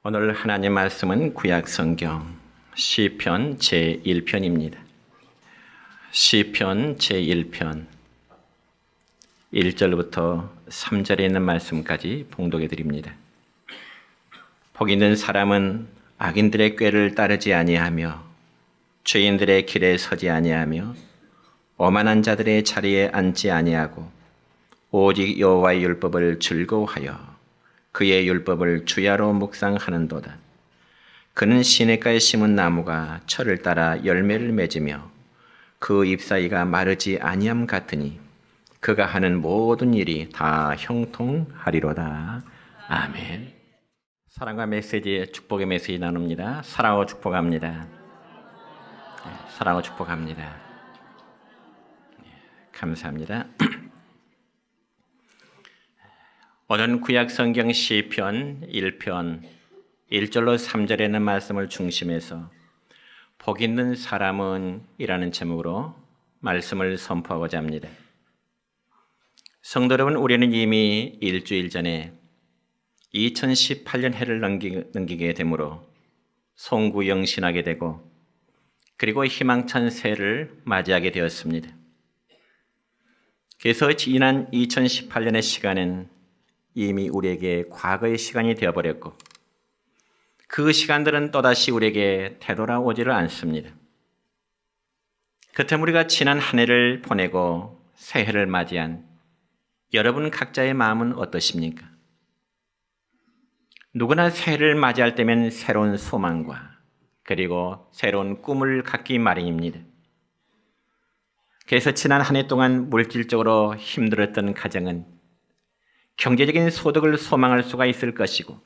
오늘 하나님 말씀은 구약 성경 시편 제1편입니다. 시편 제1편 1절부터 3절에 있는 말씀까지 봉독해 드립니다. 복 있는 사람은 악인들의 꾀를 따르지 아니하며 죄인들의 길에 서지 아니하며 오만한 자들의 자리에 앉지 아니하고 오직 여호와의 율법을 즐거워하여 그의 율법을 주야로 묵상하는도다. 그는 시냇가에 심은 나무가 철을 따라 열매를 맺으며 그 잎사귀가 마르지 아니함 같으니 그가 하는 모든 일이 다 형통하리로다. 아멘. 사랑과 메시지의 축복의 메시지 나눕니다. 사랑하고 축복합니다. 사랑하고 축복합니다. 감사합니다. 오늘은 구약 성경 시편 1편 1절로 3절에는 말씀을 중심해서 복 있는 사람은 이라는 제목으로 말씀을 선포하고자 합니다. 성도 여러분, 우리는 이미 일주일 전에 2018년 해를 넘기게 되므로 송구영신하게 되고 그리고 희망찬 새해를 맞이하게 되었습니다. 그래서 지난 2018년의 시간은 이미 우리에게 과거의 시간이 되어버렸고 그 시간들은 또다시 우리에게 되돌아오지를 않습니다. 그렇다면 우리가 지난 한 해를 보내고 새해를 맞이한 여러분 각자의 마음은 어떠십니까? 누구나 새해를 맞이할 때면 새로운 소망과 그리고 새로운 꿈을 갖기 마련입니다. 그래서 지난 한 해 동안 물질적으로 힘들었던 가정은 경제적인 소득을 소망할 수가 있을 것이고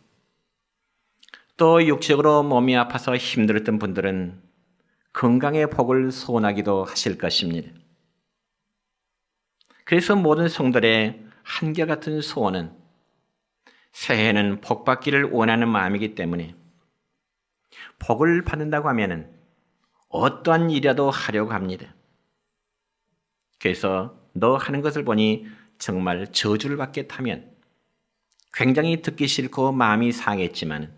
또 육체적으로 몸이 아파서 힘들었던 분들은 건강의 복을 소원하기도 하실 것입니다. 그래서 모든 성도들의 한결같은 소원은 새해에는 복 받기를 원하는 마음이기 때문에 복을 받는다고 하면 어떠한 일이라도 하려고 합니다. 그래서 너 하는 것을 보니 정말 저주를 받겠다면 굉장히 듣기 싫고 마음이 상했지만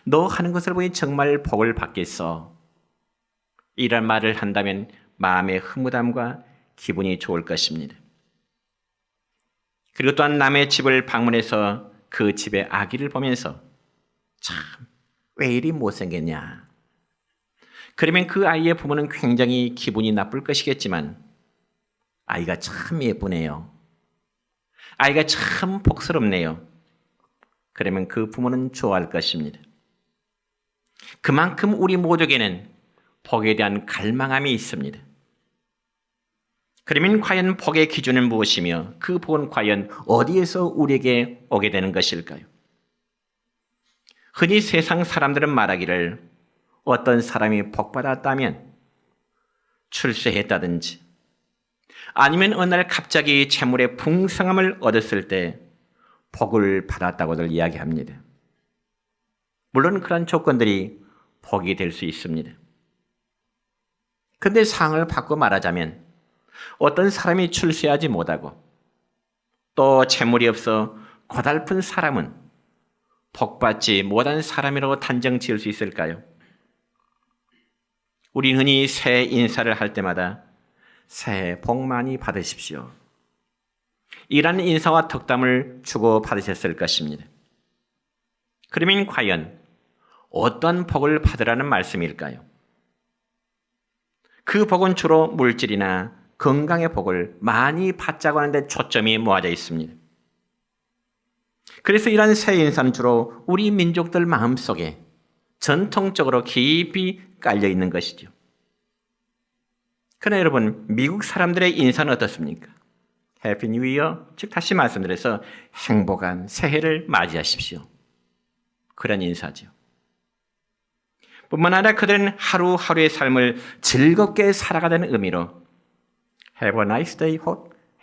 너 하는 것을 보니 정말 복을 받겠어 이런 말을 한다면 마음의 흐뭇함과 기분이 좋을 것입니다. 그리고 또한 남의 집을 방문해서 그 집의 아기를 보면서 참 왜 이리 못생겼냐 그러면 그 아이의 부모는 굉장히 기분이 나쁠 것이겠지만 아이가 참 예쁘네요. 아이가 참 복스럽네요. 그러면 그 부모는 좋아할 것입니다. 그만큼 우리 모두에게는 복에 대한 갈망함이 있습니다. 그러면 과연 복의 기준은 무엇이며 그 복은 과연 어디에서 우리에게 오게 되는 것일까요? 흔히 세상 사람들은 말하기를 어떤 사람이 복받았다면 출세했다든지 아니면 어느 날 갑자기 재물의 풍성함을 얻었을 때 복을 받았다고들 이야기합니다. 물론 그런 조건들이 복이 될 수 있습니다. 그런데 상황을 바꿔 말하자면 어떤 사람이 출세하지 못하고 또 재물이 없어 고달픈 사람은 복받지 못한 사람이라고 단정 지을 수 있을까요? 우리는 흔히 새해 인사를 할 때마다 새해 복 많이 받으십시오. 이라는 인사와 덕담을 주고 받으셨을 것입니다. 그러면 과연 어떤 복을 받으라는 말씀일까요? 그 복은 주로 물질이나 건강의 복을 많이 받자고 하는데 초점이 모아져 있습니다. 그래서 이러한 새 인사는 주로 우리 민족들 마음속에 전통적으로 깊이 깔려 있는 것이죠. 그러나 여러분, 미국 사람들의 인사는 어떻습니까? 해피 뉴 이어, 즉 다시 말씀드려서 행복한 새해를 맞이하십시오. 그런 인사죠. 뿐만 아니라 그들은 하루하루의 삶을 즐겁게 살아가자는 의미로 Have a nice day,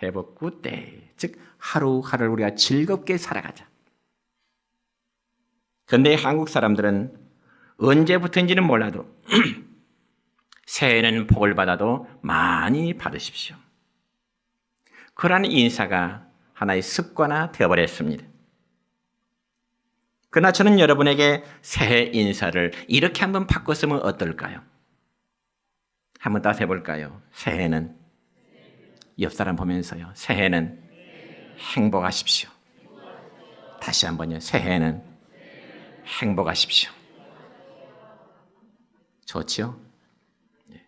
have a good day. 즉 하루하루를 우리가 즐겁게 살아가자. 그런데 한국 사람들은 언제부터인지는 몰라도 새해에는 복을 받아도 많이 받으십시오. 그러한 인사가 하나의 습관화 되어버렸습니다. 그러나 저는 여러분에게 새해 인사를 이렇게 한번 바꿨으면 어떨까요? 한번 따서 해볼까요? 새해는 옆 사람 보면서요. 새해는 행복하십시오. 다시 한번요. 새해는 행복하십시오. 좋지요? 네.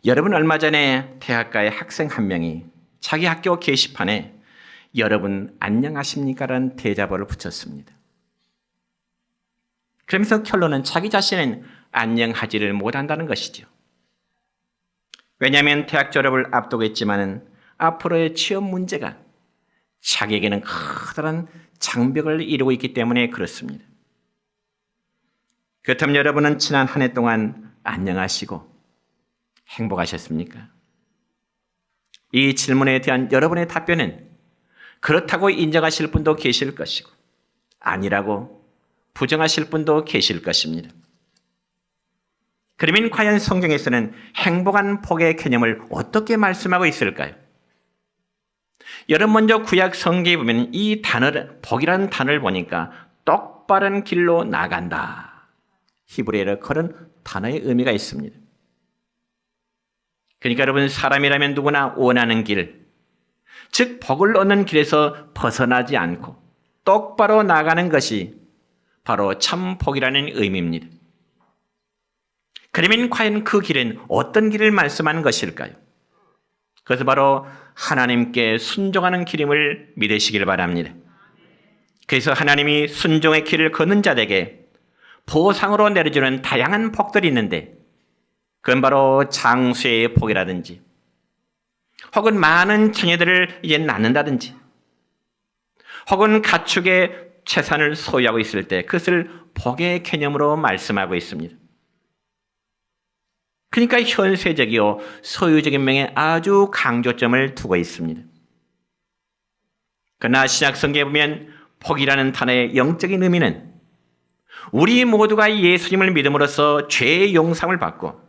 여러분 얼마 전에 대학가의 학생 한 명이 자기 학교 게시판에 여러분 안녕하십니까라는 대자보를 붙였습니다. 그러면서 결론은 자기 자신은 안녕하지를 못한다는 것이죠. 왜냐하면 대학 졸업을 앞두고 있지만은 앞으로의 취업 문제가 자기에게는 커다란 장벽을 이루고 있기 때문에 그렇습니다. 그렇다면 여러분은 지난 한 해 동안 안녕하시고 행복하셨습니까? 이 질문에 대한 여러분의 답변은 그렇다고 인정하실 분도 계실 것이고 아니라고 부정하실 분도 계실 것입니다. 그러면 과연 성경에서는 행복한 복의 개념을 어떻게 말씀하고 있을까요? 여러분 먼저 구약 성경에 보면 이 단어를 복이라는 단어를 보니까 똑바른 길로 나간다. 히브리어로 그런 단어의 의미가 있습니다. 그러니까 여러분 사람이라면 누구나 원하는 길, 즉 복을 얻는 길에서 벗어나지 않고 똑바로 나가는 것이 바로 참 복이라는 의미입니다. 그러면 과연 그 길은 어떤 길을 말씀하는 것일까요? 그것은 바로 하나님께 순종하는 길임을 믿으시길 바랍니다. 그래서 하나님이 순종의 길을 걷는 자들에게 보상으로 내려주는 다양한 복들이 있는데 그건 바로 장수의 복이라든지 혹은 많은 자녀들을 이제 낳는다든지 혹은 가축의 재산을 소유하고 있을 때 그것을 복의 개념으로 말씀하고 있습니다. 그러니까 현세적이요 소유적인 명에 아주 강조점을 두고 있습니다. 그러나 신약 성경에 보면 복이라는 단어의 영적인 의미는 우리 모두가 예수님을 믿음으로써 죄의 용서를 받고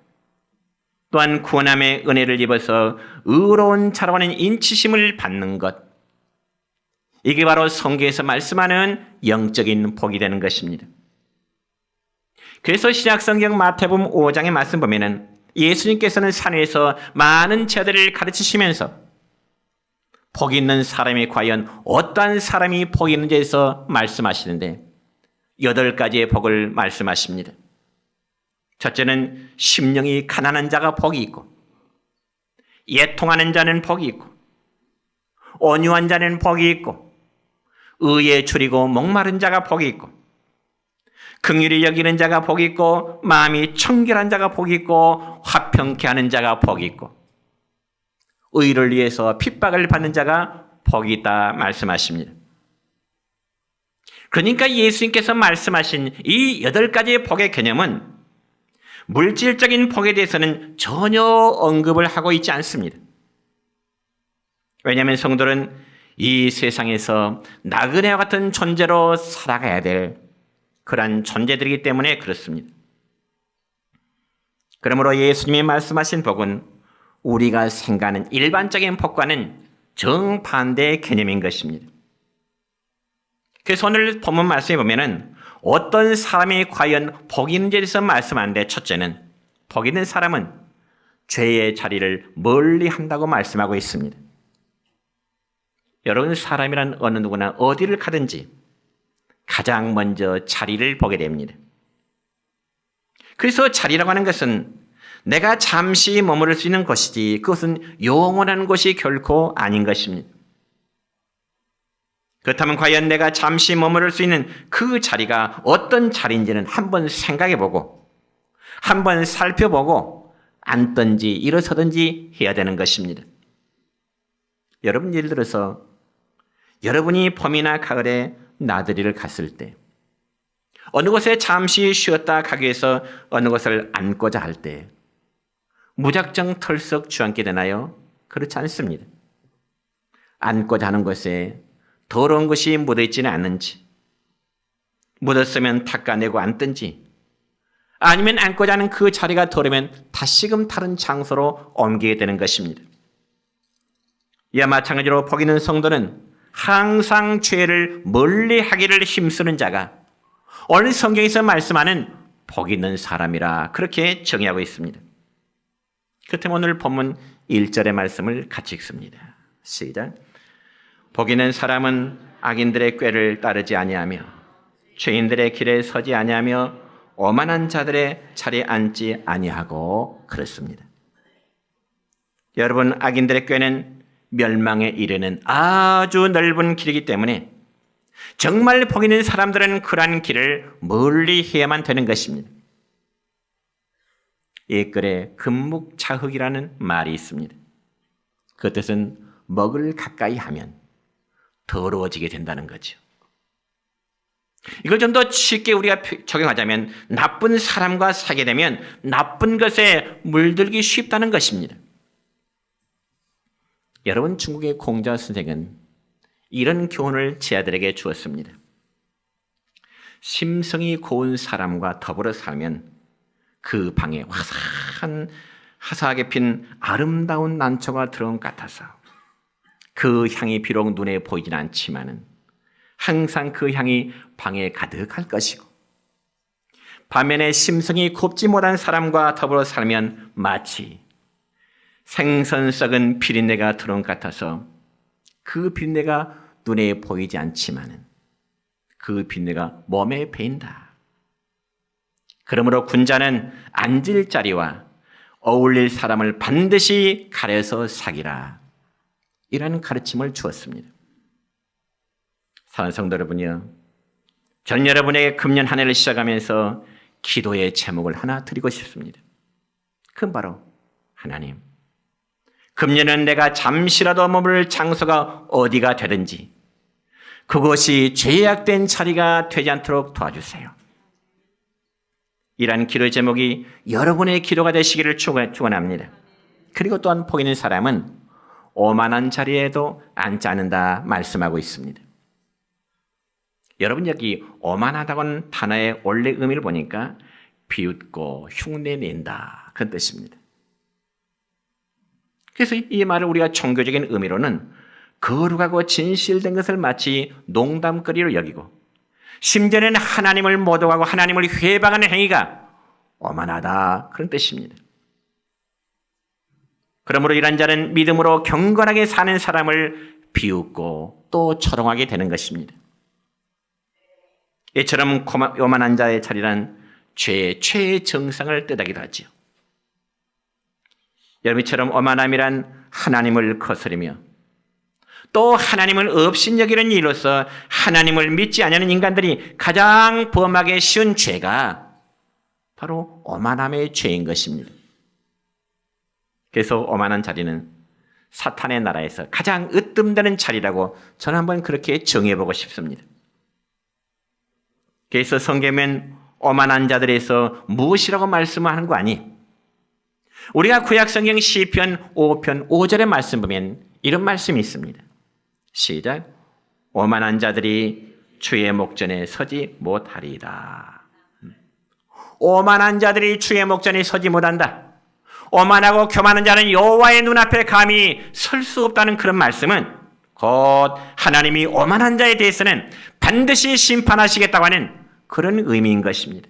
또한 구원함의 은혜를 입어서 의로운 자라고 하는 인치심을 받는 것, 이게 바로 성경에서 말씀하는 영적인 복이 되는 것입니다. 그래서 신약 성경 마태복음 5장의 말씀 보면은 예수님께서는 산 위에서 많은 제자들을 가르치시면서 복이 있는 사람이 과연 어떠한 사람이 복이 있는지에서 말씀하시는데 8가지의 복을 말씀하십니다. 첫째는 심령이 가난한 자가 복이 있고 애통하는 자는 복이 있고 온유한 자는 복이 있고 의에 줄이고 목마른 자가 복이 있고 긍휼히 여기는 자가 복이 있고 마음이 청결한 자가 복이 있고 화평케 하는 자가 복이 있고 의를 위해서 핍박을 받는 자가 복이 있다 말씀하십니다. 그러니까 예수님께서 말씀하신 이 8가지의 복의 개념은 물질적인 복에 대해서는 전혀 언급을 하고 있지 않습니다. 왜냐하면 성도는 이 세상에서 나그네와 같은 존재로 살아가야 될 그러한 존재들이기 때문에 그렇습니다. 그러므로 예수님이 말씀하신 복은 우리가 생각하는 일반적인 복과는 정반대의 개념인 것입니다. 그래서 오늘 본문 말씀에 보면은 어떤 사람이 과연 복이 있는지에 대해서 말씀하는데 첫째는 복이 있는 사람은 죄의 자리를 멀리 한다고 말씀하고 있습니다. 여러분 사람이란 어느 누구나 어디를 가든지 가장 먼저 자리를 보게 됩니다. 그래서 자리라고 하는 것은 내가 잠시 머무를 수 있는 것이지 그것은 영원한 것이 결코 아닌 것입니다. 그렇다면 과연 내가 잠시 머무를 수 있는 그 자리가 어떤 자리인지는 한번 생각해보고 한번 살펴보고 앉든지 일어서든지 해야 되는 것입니다. 여러분 예를 들어서 여러분이 봄이나 가을에 나들이를 갔을 때 어느 곳에 잠시 쉬었다 가기 위해서 어느 곳을 앉고자 할 때 무작정 털썩 주앉게 되나요? 그렇지 않습니다. 앉고자 하는 곳에 더러운 것이 묻어있지는 않는지 묻었으면 닦아내고 앉든지 아니면 앉고자 하는 그 자리가 더러면 다시금 다른 장소로 옮기게 되는 것입니다. 이와 마찬가지로 복 있는 성도는 항상 죄를 멀리하기를 힘쓰는 자가 오늘 성경에서 말씀하는 복 있는 사람이라 그렇게 정의하고 있습니다. 그렇다면 오늘 본문 1절의 말씀을 같이 읽습니다. 시작. 복 있는 사람은 악인들의 꾀를 따르지 아니하며 죄인들의 길에 서지 아니하며 오만한 자들의 자리에 앉지 아니하고 그렇습니다. 여러분, 악인들의 꾀는 멸망에 이르는 아주 넓은 길이기 때문에 정말 복 있는 사람들은 그러한 길을 멀리 해야만 되는 것입니다. 옛글에 금묵차흑이라는 말이 있습니다. 그 뜻은 먹을 가까이 하면 더러워지게 된다는 거죠. 이걸 좀 더 쉽게 우리가 적용하자면 나쁜 사람과 사게 되면 나쁜 것에 물들기 쉽다는 것입니다. 여러분, 중국의 공자 선생은 이런 교훈을 제 아들에게 주었습니다. 심성이 고운 사람과 더불어 살면 그 방에 화사하게 핀 아름다운 난초가 들어온 것 같아서 그 향이 비록 눈에 보이진 않지만은 항상 그 향이 방에 가득할 것이고, 반면에 심성이 곱지 못한 사람과 더불어 살면 마치 생선 썩은 비린내가 들어온 것 같아서 그 비린내가 눈에 보이지 않지만은 그 비린내가 몸에 배인다. 그러므로 군자는 앉을 자리와 어울릴 사람을 반드시 가려서 사귀라. 이라는 가르침을 주었습니다. 사랑하는 성도 여러분이요, 저는 여러분에게 금년 한 해를 시작하면서 기도의 제목을 하나 드리고 싶습니다. 그건 바로 하나님, 금년은 내가 잠시라도 머물 장소가 어디가 되든지 그것이 죄악된 자리가 되지 않도록 도와주세요. 이러한 기도 제목이 여러분의 기도가 되시기를 축원합니다. 그리고 또한 복 있는 사람은 오만한 자리에도 앉지 않는다 말씀하고 있습니다. 여러분, 여기 오만하다고는 단어의 원래 의미를 보니까 비웃고 흉내낸다, 그런 뜻입니다. 그래서 이 말을 우리가 종교적인 의미로는 거룩하고 진실된 것을 마치 농담거리로 여기고, 심지어는 하나님을 모독하고 하나님을 회방하는 행위가 오만하다, 그런 뜻입니다. 그러므로 이런 자는 믿음으로 경건하게 사는 사람을 비웃고 또 조롱하게 되는 것입니다. 이처럼 오만한 자의 자리란 죄의 최의 정상을 뜻하기도 하죠. 여러분처럼 오만함이란 하나님을 거스르며 또 하나님을 업신여기는 일로서 하나님을 믿지 않는 인간들이 가장 범하기 쉬운 죄가 바로 오만함의 죄인 것입니다. 그래서 오만한 자리는 사탄의 나라에서 가장 으뜸되는 자리라고 저는 한번 그렇게 정해보고 싶습니다. 그래서 성경에는 오만한 자들에서 무엇이라고 말씀하는 거 아니? 우리가 구약성경 시편 5편 5절의 말씀 보면 이런 말씀이 있습니다. 시작. 오만한 자들이 주의 목전에 서지 못하리이다. 오만한 자들이 주의 목전에 서지 못한다. 오만하고 교만한 자는 여호와의 눈앞에 감히 설 수 없다는 그런 말씀은 곧 하나님이 오만한 자에 대해서는 반드시 심판하시겠다고 하는 그런 의미인 것입니다.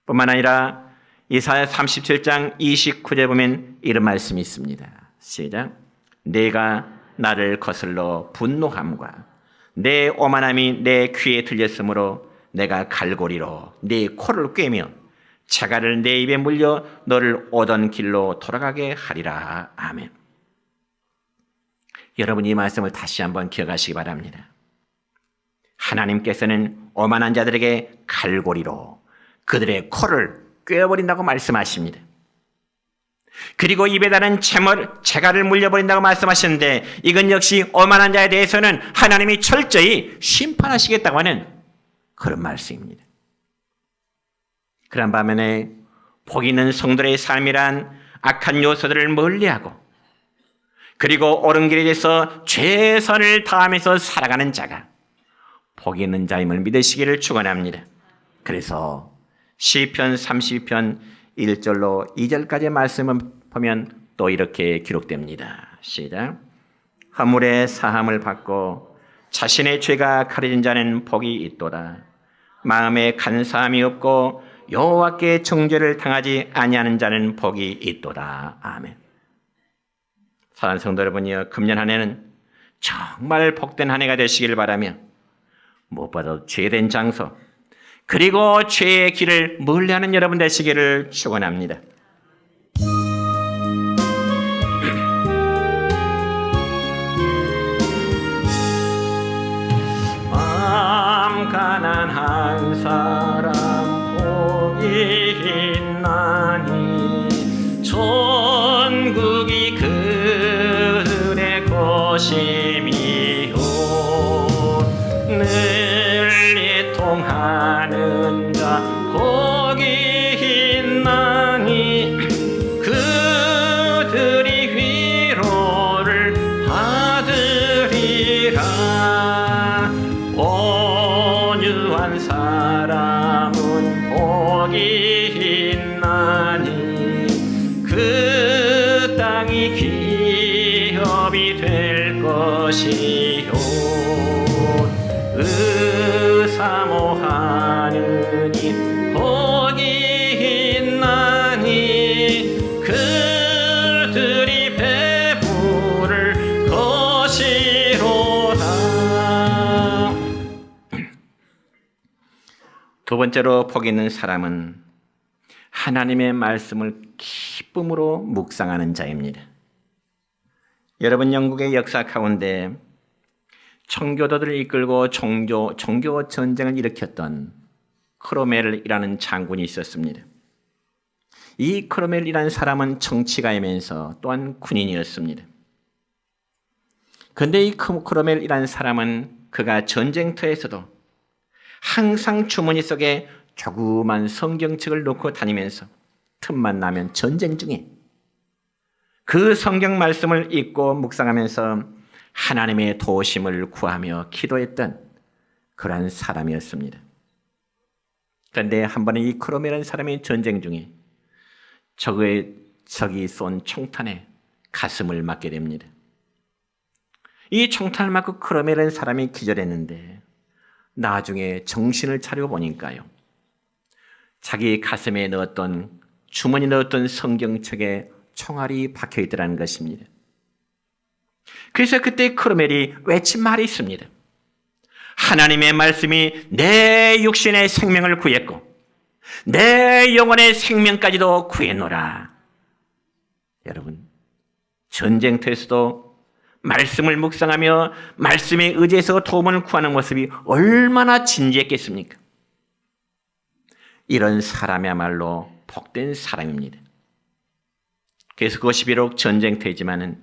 뿐만 아니라 이사야 37장 29절에 보면 이런 말씀이 있습니다. 시작. 내가 나를 거슬러 분노함과 내 오만함이 내 귀에 들렸으므로 내가 갈고리로 네 코를 꿰며 자갈을 내 입에 물려 너를 오던 길로 돌아가게 하리라. 아멘. 여러분, 이 말씀을 다시 한번 기억하시기 바랍니다. 하나님께서는 오만한 자들에게 갈고리로 그들의 코를 꿰어버린다고 말씀하십니다. 그리고 입에 다는 재갈을 물려버린다고 말씀하셨는데 이건 역시 오만한 자에 대해서는 하나님이 철저히 심판하시겠다고 하는 그런 말씀입니다. 그런 반면에 복 있는 성도의 삶이란 악한 요소들을 멀리하고 그리고 옳은 길에 대해서 최선을 다하면서 살아가는 자가 복 있는 자임을 믿으시기를 축원합니다. 그래서 시편 32편 1절로 2절까지의 말씀을 보면 또 이렇게 기록됩니다. 시작. 허물의 사함을 받고 자신의 죄가 가려진 자는 복이 있도다. 마음에 간사함이 없고 여호와께 정죄를 당하지 아니하는 자는 복이 있도다. 아멘. 사랑하는 성도 여러분이여, 금년 한 해는 정말 복된 한 해가 되시길 바라며 무엇보다도 죄된 장소 그리고 죄의 길을 멀리하는 여러분 되시기를 축원합니다. 마음 가난한 사람 복이 있나니 천국이 그들의 것임이요 늘 통하는 자 복이 있나니 그들이 위로를 받으리라. 온유한 사람은 복이 있나니 그 땅이 기업이 될 것이요 사모하는 이 복이 있나니 그들이 배부를 것이로다. 두 번째로 복 있는 사람은 하나님의 말씀을 기쁨으로 묵상하는 자입니다. 여러분, 영국의 역사 가운데 청교도들을 이끌고 종교 전쟁을 일으켰던 크로멜이라는 장군이 있었습니다. 이 크로멜이라는 사람은 정치가이면서 또한 군인이었습니다. 그런데 이 크로멜이라는 사람은 그가 전쟁터에서도 항상 주머니 속에 조그만 성경책을 놓고 다니면서 틈만 나면 전쟁 중에 그 성경 말씀을 읽고 묵상하면서 하나님의 도우심을 구하며 기도했던 그러한 사람이었습니다. 그런데 한 번에 이 크로멜이라는 사람이 전쟁 중에 적이 쏜 총탄에 가슴을 맞게 됩니다. 이 총탄을 맞고 크로멜이라는 사람이 기절했는데 나중에 정신을 차리고 보니까요, 자기 가슴에 넣었던 주머니 넣었던 성경책에 총알이 박혀 있더라는 것입니다. 그래서 그때 크로멜이 외친 말이 있습니다. 하나님의 말씀이 내 육신의 생명을 구했고 내 영혼의 생명까지도 구해노라. 여러분, 전쟁터에서도 말씀을 묵상하며 말씀에 의지해서 도움을 구하는 모습이 얼마나 진지했겠습니까? 이런 사람이야말로 복된 사람입니다. 그래서 그것이 비록 전쟁터이지만은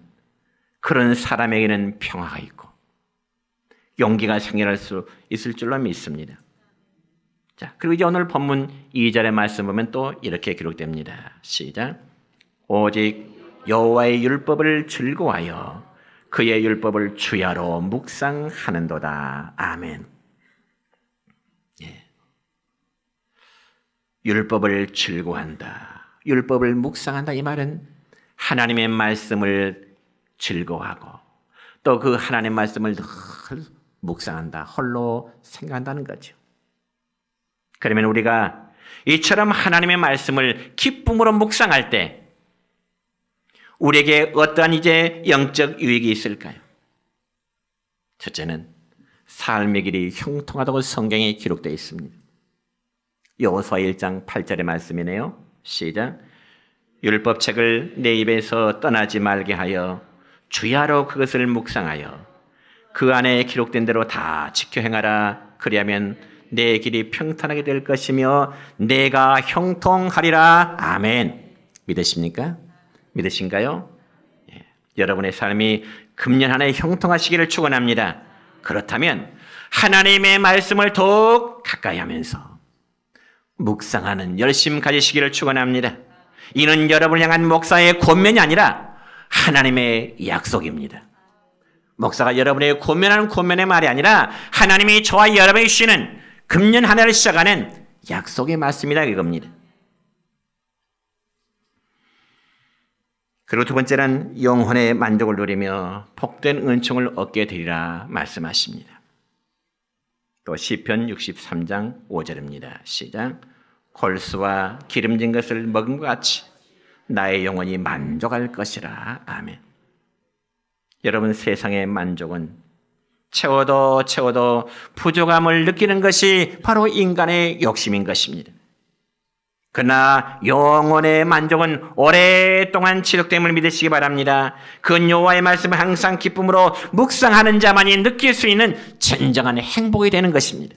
그런 사람에게는 평화가 있고 용기가 생겨날 수 있을 줄로 믿습니다. 자, 그리고 이제 오늘 본문 2절의 말씀 보면 또 이렇게 기록됩니다. 시작. 오직 여호와의 율법을 즐거워하여 그의 율법을 주야로 묵상하는도다. 아멘. 예. 율법을 즐거워한다. 율법을 묵상한다. 이 말은 하나님의 말씀을 즐거워하고 또 그 하나님의 말씀을 늘 묵상한다. 홀로 생각한다는 거죠. 그러면 우리가 이처럼 하나님의 말씀을 기쁨으로 묵상할 때 우리에게 어떠한 이제 영적 유익이 있을까요? 첫째는 삶의 길이 형통하다고 성경에 기록되어 있습니다. 여호수아 1장 8절의 말씀이네요. 시작. 율법책을 내 입에서 떠나지 말게 하여 주야로 그것을 묵상하여 그 안에 기록된 대로 다 지켜 행하라. 그리하면 내 길이 평탄하게 될 것이며 내가 형통하리라. 아멘. 믿으십니까? 믿으신가요? 예. 여러분의 삶이 금년 한 해 형통하시기를 축원합니다. 그렇다면 하나님의 말씀을 더욱 가까이 하면서 묵상하는 열심 가지시기를 축원합니다. 이는 여러분을 향한 목사의 권면이 아니라 하나님의 약속입니다. 목사가 여러분의 권면하는 권면의 말이 아니라 하나님이 저와 여러분에게 주시는 금년 한 해를 시작하는 약속의 말씀이다 이겁니다. 그리고 두 번째는 영혼의 만족을 누리며 복된 은총을 얻게 되리라 말씀하십니다. 또 시편 63장 5절입니다. 시작. 골수와 기름진 것을 먹은 것 같이 나의 영혼이 만족할 것이라. 아멘. 여러분, 세상의 만족은 채워도 부족함을 느끼는 것이 바로 인간의 욕심인 것입니다. 그러나 영혼의 만족은 오랫동안 지속됨을 믿으시기 바랍니다. 그 여호와의 말씀을 항상 기쁨으로 묵상하는 자만이 느낄 수 있는 진정한 행복이 되는 것입니다.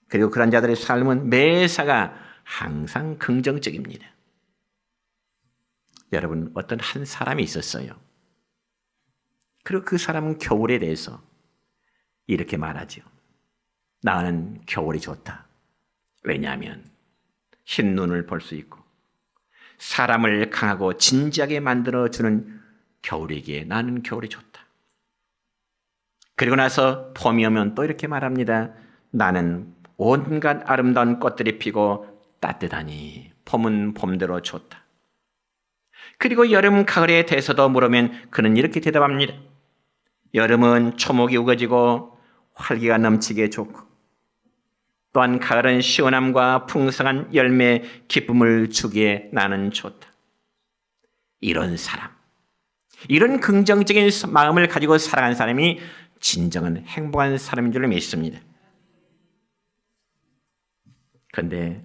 그리고 그런 자들의 삶은 매사가 항상 긍정적입니다. 여러분, 어떤 한 사람이 있었어요. 그리고 그 사람은 겨울에 대해서 이렇게 말하죠. 나는 겨울이 좋다. 왜냐하면 흰 눈을 볼 수 있고 사람을 강하고 진지하게 만들어주는 겨울이기에 나는 겨울이 좋다. 그리고 나서 봄이 오면 또 이렇게 말합니다. 나는 온갖 아름다운 꽃들이 피고 따뜻하니 봄은 봄대로 좋다. 그리고 여름, 가을에 대해서도 물으면 그는 이렇게 대답합니다. 여름은 초목이 우거지고 활기가 넘치게 좋고 또한 가을은 시원함과 풍성한 열매, 기쁨을 주기에 나는 좋다. 이런 사람, 이런 긍정적인 마음을 가지고 살아가는 사람이 진정한 행복한 사람인 줄 믿습니다. 그런데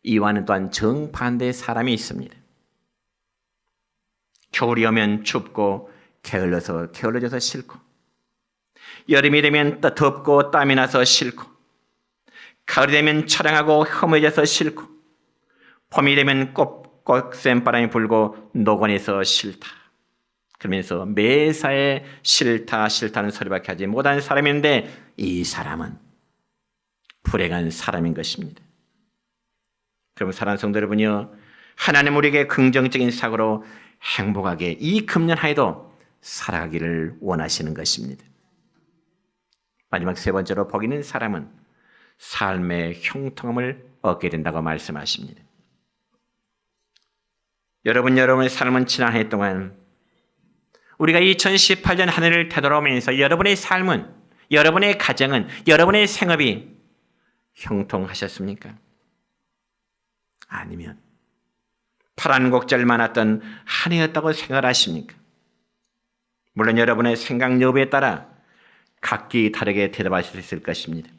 이와는 또한 정반대의 사람이 있습니다. 겨울이 오면 춥고 게을러져서 싫고 여름이 되면 덥고 땀이 나서 싫고 가을이 되면 처량하고 험해져서 싫고 봄이 되면 곱고 센 바람이 불고 노곤해서 싫다. 그러면서 매사에 싫다는 소리밖에 하지 못하는 사람인데 이 사람은 불행한 사람인 것입니다. 그럼 사랑하는 성도 여러분이요, 하나님 우리에게 긍정적인 사고로 행복하게 이 금년 하에도 살아가기를 원하시는 것입니다. 마지막 세 번째로 복 있는 사람은 삶의 형통함을 얻게 된다고 말씀하십니다. 여러분의 삶은 지난 해 동안 우리가 2018년 한 해를 되돌아오면서 여러분의 삶은, 여러분의 가정은, 여러분의 생업이 형통하셨습니까? 아니면 파란 곡절 많았던 한 해였다고 생각하십니까? 물론 여러분의 생각 여부에 따라 각기 다르게 대답하실 수 있을 것입니다.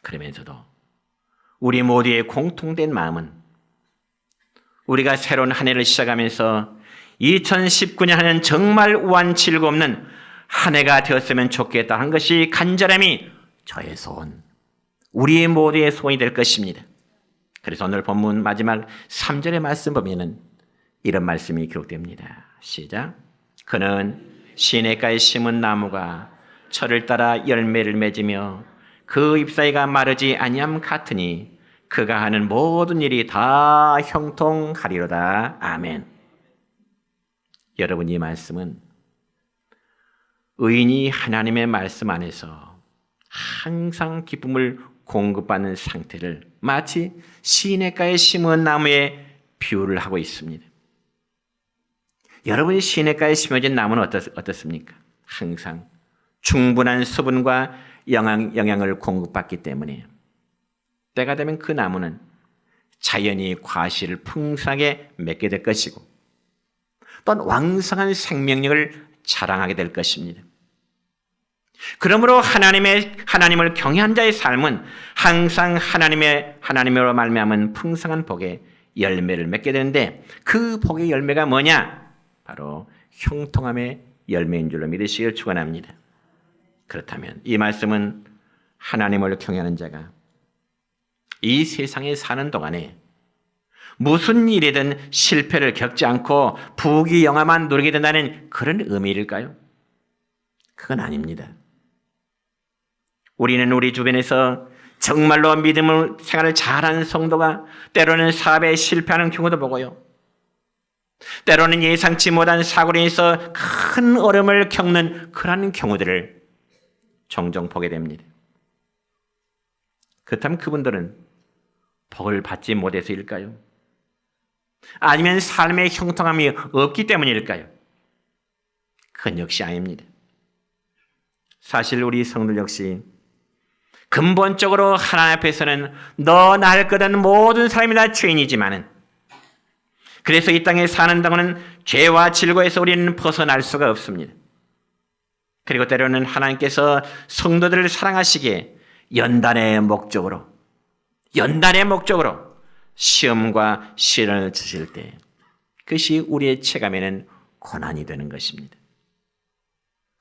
그러면서도 우리 모두의 공통된 마음은 우리가 새로운 한 해를 시작하면서 2019년 한 해는 정말 우한 질고 없는 한 해가 되었으면 좋겠다 한 것이 간절함이 저의 소원, 우리 모두의 소원이 될 것입니다. 그래서 오늘 본문 마지막 3절의 말씀 보면은 이런 말씀이 기록됩니다. 시작. 그는 시냇가에 심은 나무가 철을 따라 열매를 맺으며 그 잎사귀가 마르지 아니함 같으니 그가 하는 모든 일이 다 형통하리로다. 아멘. 여러분, 이 말씀은 의인이 하나님의 말씀 안에서 항상 기쁨을 공급받는 상태를 마치 시냇가에 심은 나무에 비유를 하고 있습니다. 여러분이 시냇가에 심어진 나무는 어떻습니까? 항상 충분한 수분과 영양을 공급받기 때문에 때가 되면 그 나무는 자연히 과실을 풍성하게 맺게 될 것이고 또한 왕성한 생명력을 자랑하게 될 것입니다. 그러므로 하나님을 경외한 자의 삶은 항상 하나님으로 말미암은 풍성한 복의 열매를 맺게 되는데 그 복의 열매가 뭐냐? 바로 형통함의 열매인 줄로 믿으시길 축원합니다. 그렇다면 이 말씀은 하나님을 경외하는 자가 이 세상에 사는 동안에 무슨 일이든 실패를 겪지 않고 부귀영화만 누리게 된다는 그런 의미일까요? 그건 아닙니다. 우리는 우리 주변에서 정말로 믿음을 생활을 잘하는 성도가 때로는 사업에 실패하는 경우도 보고요. 때로는 예상치 못한 사고로 인해서 큰 어려움을 겪는 그런 경우들을 종종 보게 됩니다. 그렇다면 그분들은 복을 받지 못해서일까요? 아니면 삶의 형통함이 없기 때문일까요? 그건 역시 아닙니다. 사실 우리 성도들 역시 근본적으로 하나님 앞에서는 너 날 거든 모든 사람이 다 죄인이지만은, 그래서 이 땅에 사는 동안은 죄와 질고에서 우리는 벗어날 수가 없습니다. 그리고 때로는 하나님께서 성도들을 사랑하시기에 연단의 목적으로 시험과 시련을 주실 때 그것이 우리의 체감에는 고난이 되는 것입니다.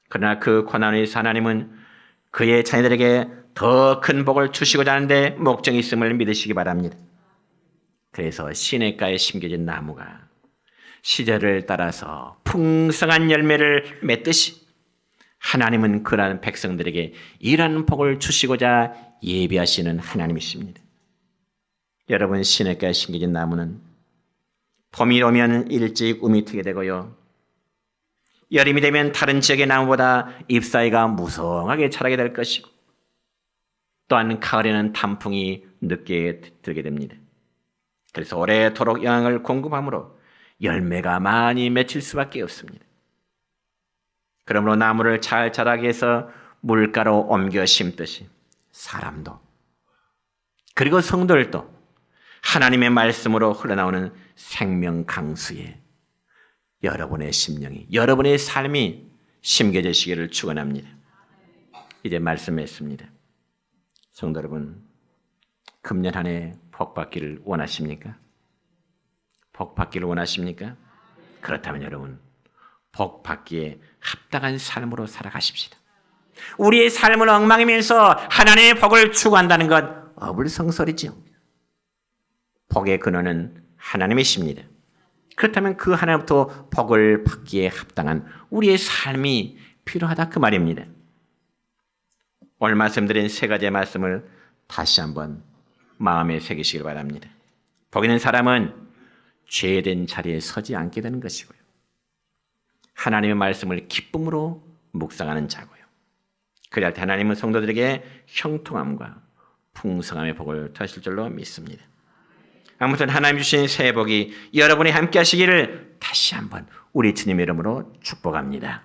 그러나 그 고난을 위해서 하나님은 그의 자녀들에게 더 큰 복을 주시고자 하는데 목적이 있음을 믿으시기 바랍니다. 그래서 시냇가에 심겨진 나무가 시절을 따라서 풍성한 열매를 맺듯이 하나님은 그러한 백성들에게 이러한 복을 주시고자 예비하시는 하나님이십니다. 여러분, 시냇가에 심겨진 나무는 봄이 오면 일찍 움이 트게 되고요, 여름이 되면 다른 지역의 나무보다 잎사귀가 무성하게 자라게 될 것이고, 또한 가을에는 단풍이 늦게 들게 됩니다. 그래서 오래도록 영양을 공급함으로 열매가 많이 맺힐 수밖에 없습니다. 그러므로 나무를 잘 자라게 해서 물가로 옮겨 심듯이 사람도, 그리고 성도들도 하나님의 말씀으로 흘러나오는 생명 강수에 여러분의 심령이, 여러분의 삶이 심겨지시기를 축원합니다. 이제 말씀했습니다. 성도 여러분, 금년 한 해 복 받기를 원하십니까? 복 받기를 원하십니까? 그렇다면 여러분, 복 받기에 합당한 삶으로 살아가십시다. 우리의 삶은 엉망이면서 하나님의 복을 추구한다는 것 어불성설이지요. 복의 근원은 하나님이십니다. 그렇다면 그 하나님부터 복을 받기에 합당한 우리의 삶이 필요하다, 그 말입니다. 오늘 말씀드린 세 가지의 말씀을 다시 한번 마음에 새기시길 바랍니다. 복 있는 사람은 죄된 자리에 서지 않게 되는 것이고요, 하나님의 말씀을 기쁨으로 묵상하는 자고요, 그래야 하나님은 성도들에게 형통함과 풍성함의 복을 더하실 줄로 믿습니다. 아무튼 하나님 주신 새해 복이 여러분이 함께 하시기를 다시 한번 우리 주님의 이름으로 축복합니다.